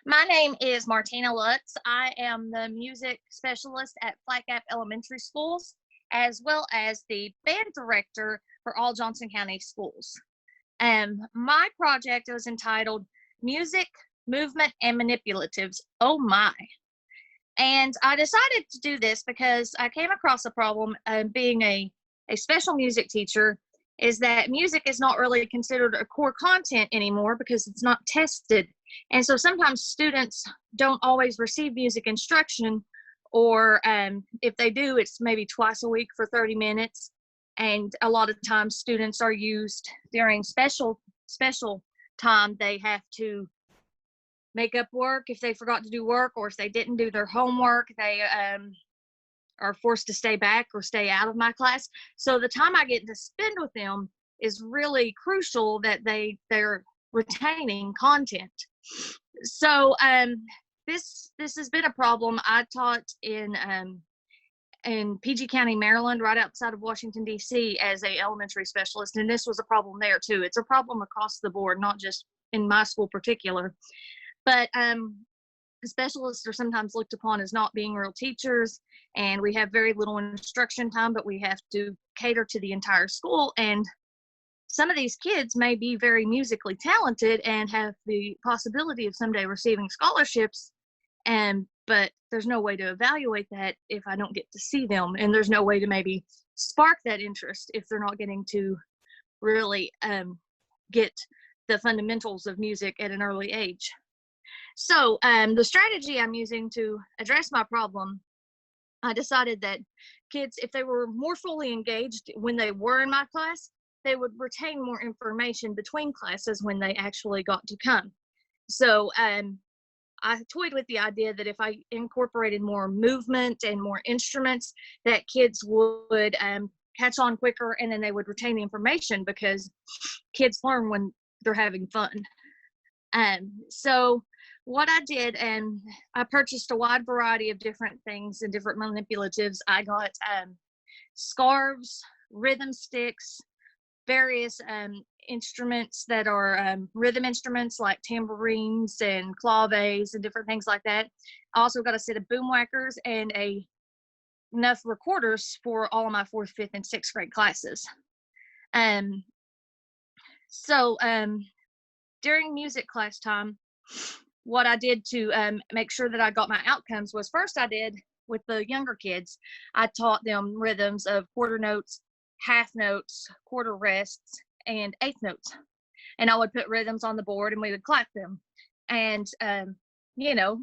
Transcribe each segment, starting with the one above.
My name is Martina Lutz. I am the music specialist at Flat Gap Elementary Schools, as well as the band director for all Johnson County schools. My project was entitled Music, Movement, and Manipulatives. Oh my. And I decided to do this because I came across a problem being a special music teacher is that music is not really considered a core content anymore because it's not tested. And so sometimes students don't always receive music instruction, or if they do, it's maybe twice a week for 30 minutes. And a lot of times students are used during special time. They have to make up work if they forgot to do work, or if they didn't do their homework, they are forced to stay back or stay out of my class. So the time I get to spend with them is really crucial that they're retaining content. So this has been a problem. I taught in PG County, Maryland, right outside of Washington, D.C., as a elementary specialist, and this was a problem there too. It's a problem across the board, not just in my school particular. But specialists are sometimes looked upon as not being real teachers, and we have very little instruction time, but we have to cater to the entire school. And some of these kids may be very musically talented and have the possibility of someday receiving scholarships, but there's no way to evaluate that if I don't get to see them, and there's no way to maybe spark that interest if they're not getting to really get the fundamentals of music at an early age. So the strategy I'm using to address my problem, I decided that kids, if they were more fully engaged when they were in my class, they would retain more information between classes when they actually got to come. So I toyed with the idea that if I incorporated more movement and more instruments, that kids would catch on quicker, and then they would retain the information because kids learn when they're having fun. So what I did, and I purchased a wide variety of different things and different manipulatives. I got scarves, rhythm sticks, various instruments that are rhythm instruments like tambourines and claves and different things like that. I also got a set of boom whackers and enough recorders for all of my 4th, 5th, and 6th grade classes. So during music class time, what I did to make sure that I got my outcomes was, first I did with the younger kids, I taught them rhythms of quarter notes, half notes, quarter rests, and eighth notes. And I would put rhythms on the board and we would clap them. And,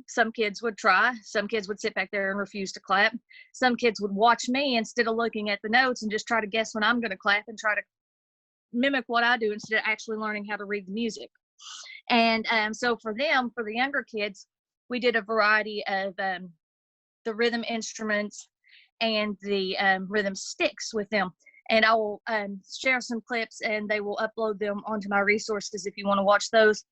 some kids would try, some kids would sit back there and refuse to clap. Some kids would watch me instead of looking at the notes and just try to guess when I'm going to clap and try to mimic what I do instead of actually learning how to read the music. And so for them, for the younger kids, we did a variety of the rhythm instruments and the rhythm sticks with them. And I will share some clips, and they will upload them onto my resources if you want to watch those,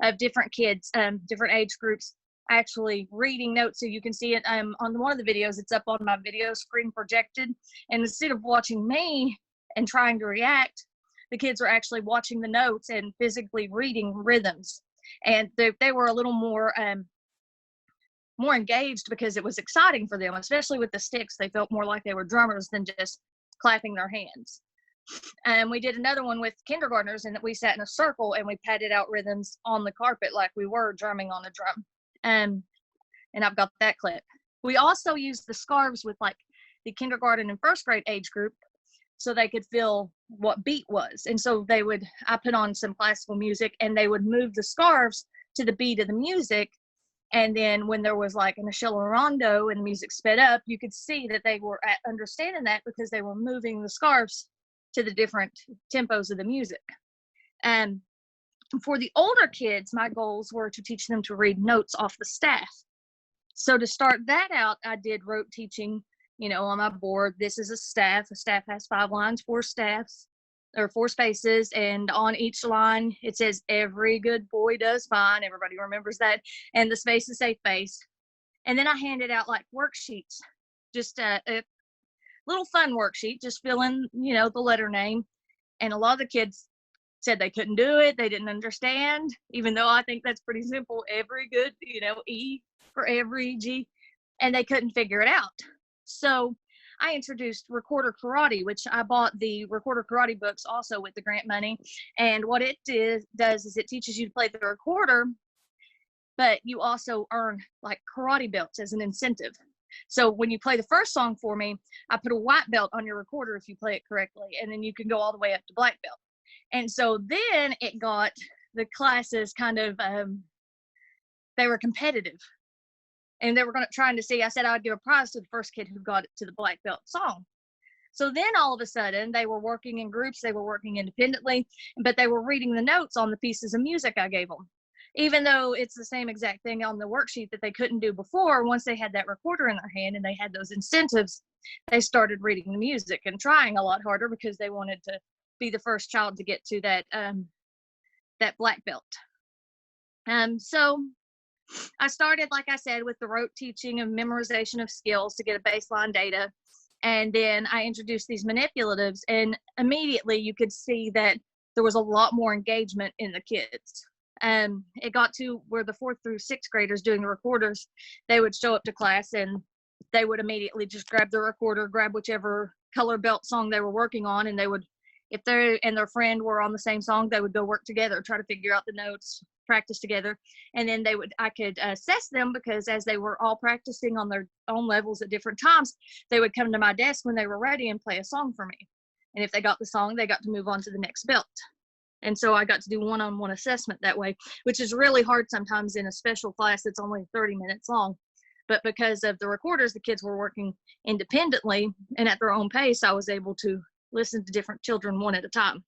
of different kids, different age groups, actually reading notes. So you can see it on one of the videos. It's up on my video screen projected. And instead of watching me and trying to react, the kids were actually watching the notes and physically reading rhythms. And they were a little more engaged because it was exciting for them, especially with the sticks. They felt more like they were drummers than just clapping their hands. And we did another one with kindergartners, and we sat in a circle and we patted out rhythms on the carpet like we were drumming on a drum. And I've got that clip. We also used the scarves with like the kindergarten and 1st grade age group, so they could feel what beat was. And so I put on some classical music, and they would move the scarves to the beat of the music. And then when there was like an Oscilla rondo and the music sped up, you could see that they were understanding that because they were moving the scarves to the different tempos of the music. And for the older kids, my goals were to teach them to read notes off the staff. So to start that out, I did rote teaching, on my board. This is a staff. A staff has 5 lines, 4 staffs, or 4 spaces, and on each line it says "Every good boy does fine." Everybody remembers that. And the spaces say "face." And then I handed out like worksheets, just a little fun worksheet, just fill in, the letter name. And a lot of the kids said they couldn't do it. They didn't understand, even though I think that's pretty simple. Every good, E for every G, and they couldn't figure it out. So I introduced recorder karate, which I bought the recorder karate books also with the grant money. And what it does is it teaches you to play the recorder, but you also earn like karate belts as an incentive. So when you play the first song for me, I put a white belt on your recorder if you play it correctly, and then you can go all the way up to black belt. And so then it got the classes kind of, they were competitive. And they were trying to see, I said I'd give a prize to the first kid who got it to the black belt song. So then all of a sudden they were working in groups, they were working independently, but they were reading the notes on the pieces of music I gave them. Even though it's the same exact thing on the worksheet that they couldn't do before, once they had that recorder in their hand and they had those incentives, they started reading the music and trying a lot harder because they wanted to be the first child to get to that black belt. So I started, like I said, with the rote teaching and memorization of skills to get a baseline data. And then I introduced these manipulatives, and immediately you could see that there was a lot more engagement in the kids. It got to where the 4th through 6th graders doing the recorders, they would show up to class and they would immediately just grab the recorder, grab whichever color belt song they were working on, and they would, if they and their friend were on the same song, they would go work together, try to figure out the notes, practice together. And then I could assess them, because as they were all practicing on their own levels at different times, they would come to my desk when they were ready and play a song for me. And if they got the song, they got to move on to the next belt. And so I got to do one-on-one assessment that way, which is really hard sometimes in a special class that's only 30 minutes long. But because of the recorders, the kids were working independently and at their own pace, I was able to listen to different children one at a time.